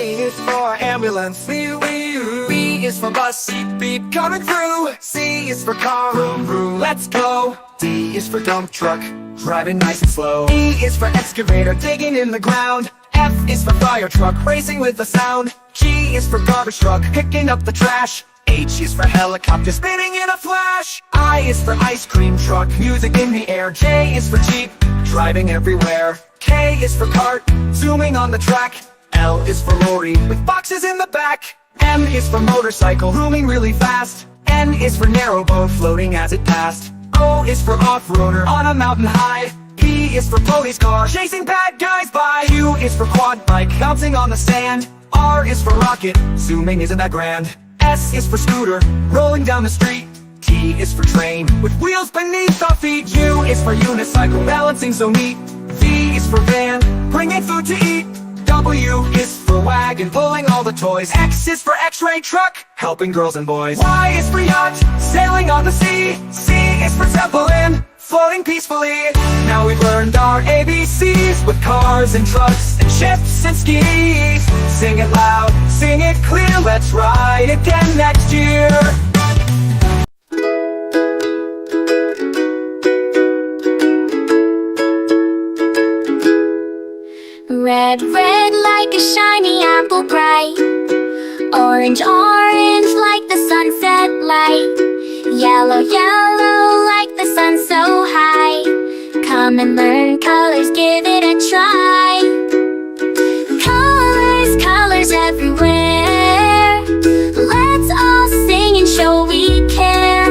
A is for ambulance, B is for bus, beep beep coming through. C is for car, vroom vroom, let's go. D is for dump truck, driving nice and slow. E is for excavator, digging in the ground. F is for fire truck, racing with the sound. G is for garbage truck, picking up the trash. H is for helicopter, spinning in a flash. I is for ice cream truck, music in the air. J is for jeep, driving everywhere. K is for cart, zooming on the track. L is for lorry, with boxes in the back. M is for motorcycle, zooming really fast. N is for narrowboat, floating as it passed. O is for off-roader, on a mountain high. P is for police car, chasing bad guys by. Q is for quad bike, bouncing on the sand. R is for rocket, zooming isn't that grand. S is for scooter, rolling down the street. T is for train, with wheels beneath our feet. U is for unicycle, balancing so neat. V is for van, bringing food to eat. W is for wagon, pulling all the toys. X is for x-ray truck, helping girls and boys. Y is for yacht, sailing on the sea. C is for zeppelin, floating peacefully. Now we've learned our ABCs, with cars and trucks and ships and skis. Sing it loud, sing it clear, let's ride again next year. Red, red like a shiny apple bright. Orange, orange like the sunset light. Yellow, yellow like the sun so high. Come and learn colors, give it a try. Colors, colors everywhere. Let's all sing and show we care.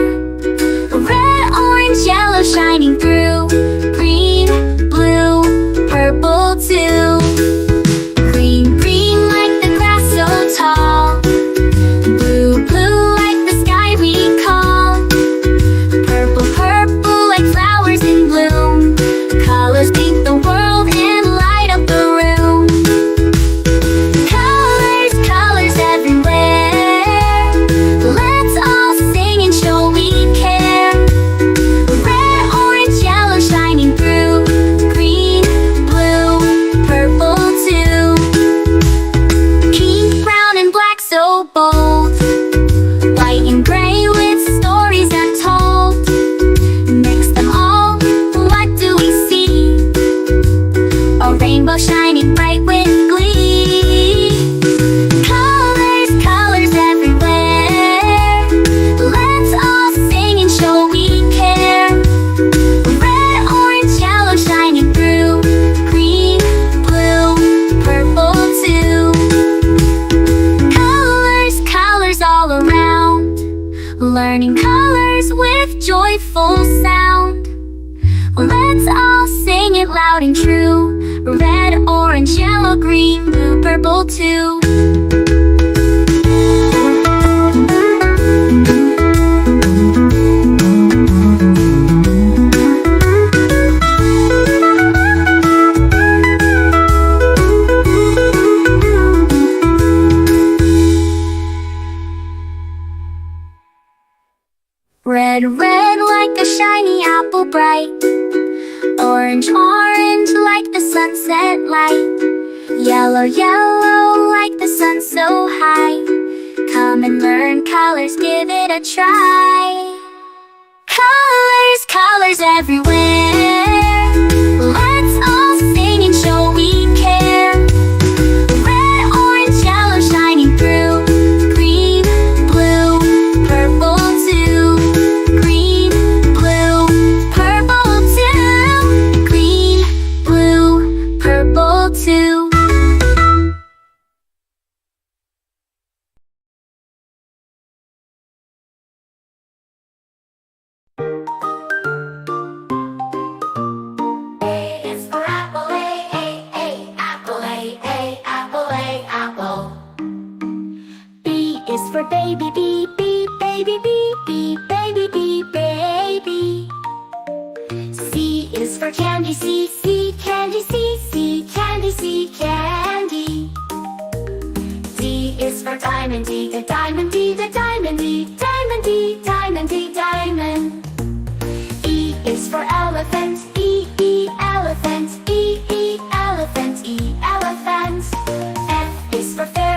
Red, orange, yellow shining through. Green, blue, purple too. Green, green like the grass so tall. Blue, blue like the sky we call. Purple, purple like flowers in bloom. Colors paint the world and light up the room. Colors, colors everywhere. Let's all sing and show we care. Red, orange, yellow shining through. Green, blue, purple too. Pink, brown and black so bold. White and gray with stories untold. Mix them all, what do we see? A rainbow shining bright with glee. Colors, colors everywhere. Let's all sing and show we care. Red, orange, yellow shining through. Green, blue, purple too. Colors, colors all around. Learning colors with joyful sound. Let's all sing it loud and true. Red, orange, yellow, green, blue, purple too. Red, red like a shiny apple bright. Orange, orange like the sunset light. Yellow, yellow like the sun so high. Come and learn colors, give it a try. Colors, colors everywhere. Let's all sing and show we care. Red, orange, yellow shining through. Green, blue, purple too. Green, blue, purple too. Green, blue, purple too. A is for apple, A, apple, A, apple, A, apple. B is for baby, B, B, baby, B, B, baby, B, baby. C is for candy, C, candy, C, candy, C, candy. D is for diamond, D, the diamond, D, the diamond, D, diamond, D, diamond, D, diamond. E is for elephant, E, elephant, E, elephant, E, elephant. F is for fairy.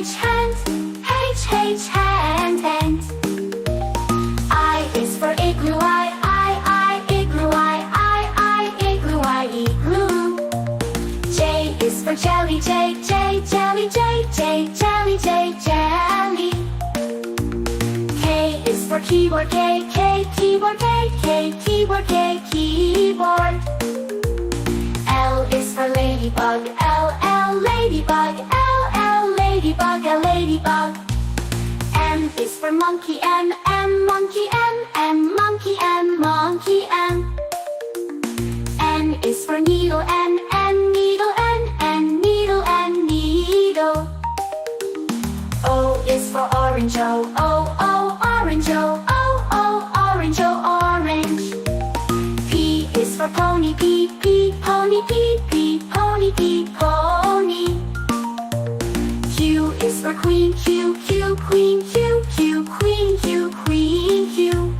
hand, H hand, and I is for igloo, I, igloo, I, igloo, I, igloo. J is for jelly, J, jelly, J, jelly, jelly. K is for keyboard, K, keyboard, K, keyboard, keyboard. L is for ladybug, L, ladybug, L, ladybug, ladybug. M is for monkey, M, monkey, M, monkey, monkey, M. N is for needle, N, needle, N, needle, needle. O is for orange, O, orange, O, orange, orange. P is for pony, P, pony, P, pony, pony. Q is for queen, Q, queen, Q, queen, queen, Q.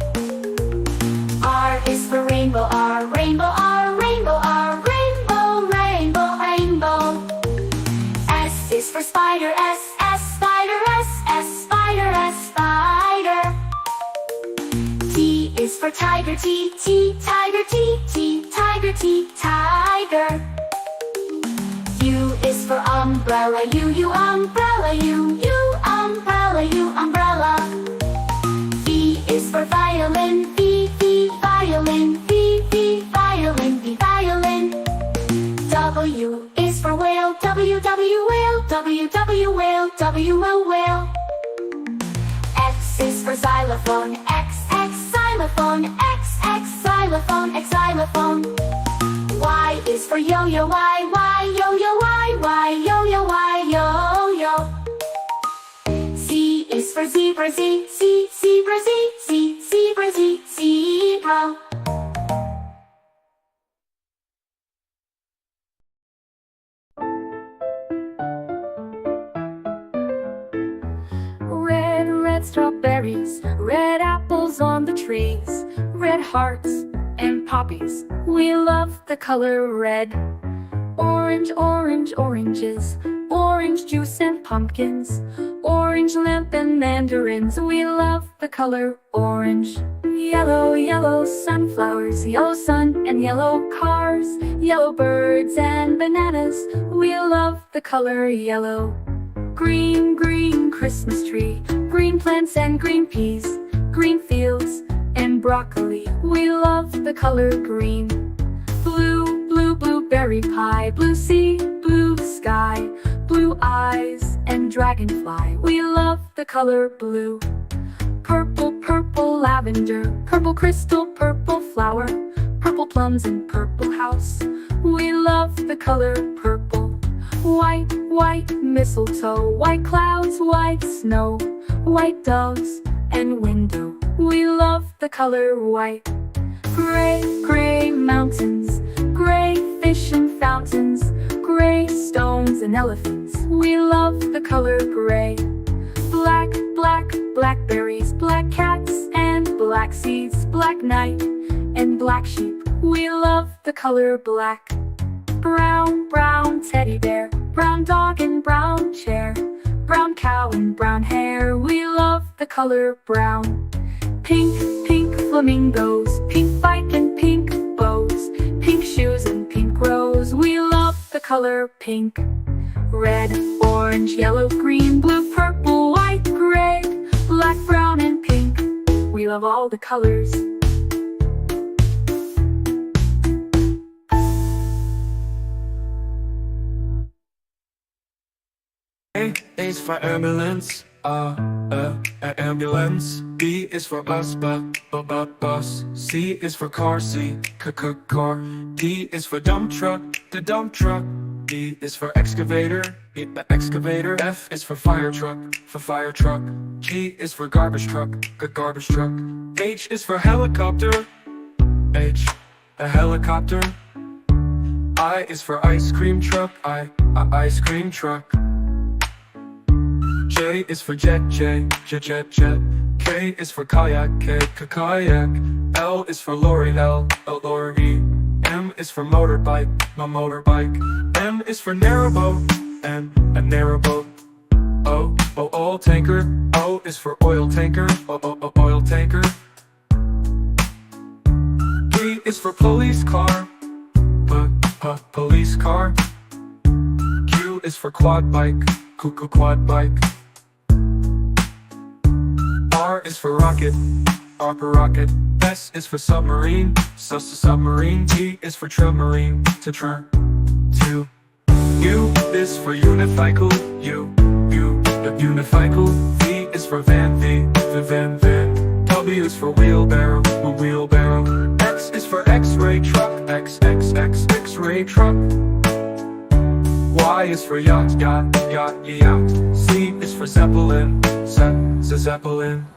R is for rainbow, R, rainbow, rainbow, rainbow, rainbow. S is for spider, S, spider, S, spider, spider. T is for tiger, T, tiger, T, tiger, tiger. U is for umbrella, U, umbrella, U, umbrella, umbrella. V is for violin, V, violin, V, violin, violin. W is for whale, W, whale, W, whale, W, whale. X is for xylophone, X, xylophone, X, xylophone, xylophone. Y is for yo-yo, Y, yo-yo, Y, yo-yo, yo-yo. Z is for zebra, Z, zebra, Z, zebra, zebra. Red, red strawberries, red apples on the trees, red hearts and poppies. We love the color red. Orange, orange, oranges, orange juice and pumpkins, orange lamp and mandarins. We love the color orange. Yellow, yellow sunflowers, yellow sun and yellow cars, yellow birds and bananas. We love the color yellow. Green, green Christmas tree, green plants and green peas, green fields and broccoli. We love the color green. Blue, blue, blueberry pie, blue sea, blue sky, blue eyes and dragonfly. We love the color blue. Purple, purple lavender, purple crystal, purple flower, purple plums and purple house. We love the color purple. White, white mistletoe, white clouds, white snow, white doves and window. We love the color white. Gray, gray mountains, gray fish and fountains, gray stones and elephants. We love the color gray. Black, black blackberries, black cats and black seeds, black night and black sheep. We love the color black. Brown, brown teddy bear, brown dog and brown chair, brown cow and brown hair. We love the color brown. Pink, pink flamingos, pink bike and pink bows, pink shoes and pink rose. We love the color pink. Red, orange, yellow, green, blue, purple, white, gray, black, brown and pink. We love all the colors. A is for ambulance, ambulance. B is for bus, bus. C is for car, car. D is for dump truck, the dump truck. E is for excavator, the excavator. F is for fire truck, G is for garbage truck, garbage truck. H is for helicopter, H, a helicopter. I is for ice cream truck, ice cream truck. J is for jet, jet. K is for kayak, kayak. L is for lorry, lorry. M is for motorbike, motorbike. N is for narrowboat, and a narrowboat. O Oil tanker. O is for oil tanker. Oil tanker. P is for police car. Police car. Q is for quad bike. Quad bike. R is for rocket. Rocket. S is for submarine. Submarine. T is for submarine. To. U is for unicycle. Unicycle. V is for van. Van. W is for wheelbarrow. X is for X-ray truck. X-ray truck. Y is for yacht. Z is for zeppelin. Zeppelin.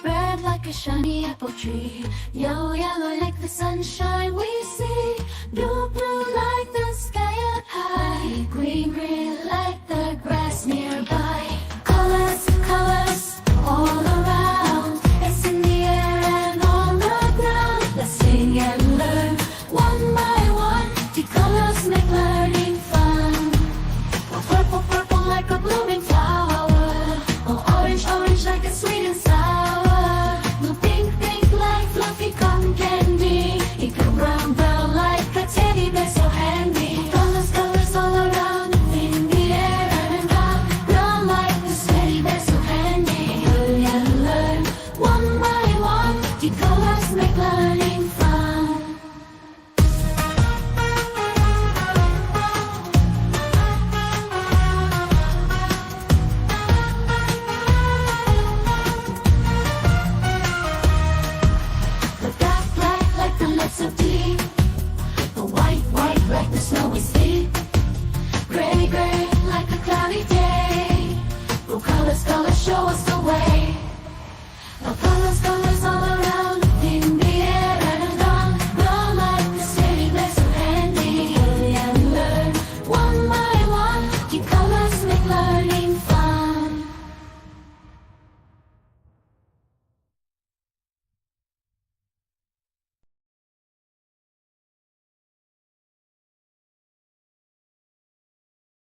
Red like a shiny apple tree. Yellow like the sunshine we see. Blue like the sky up high. Green like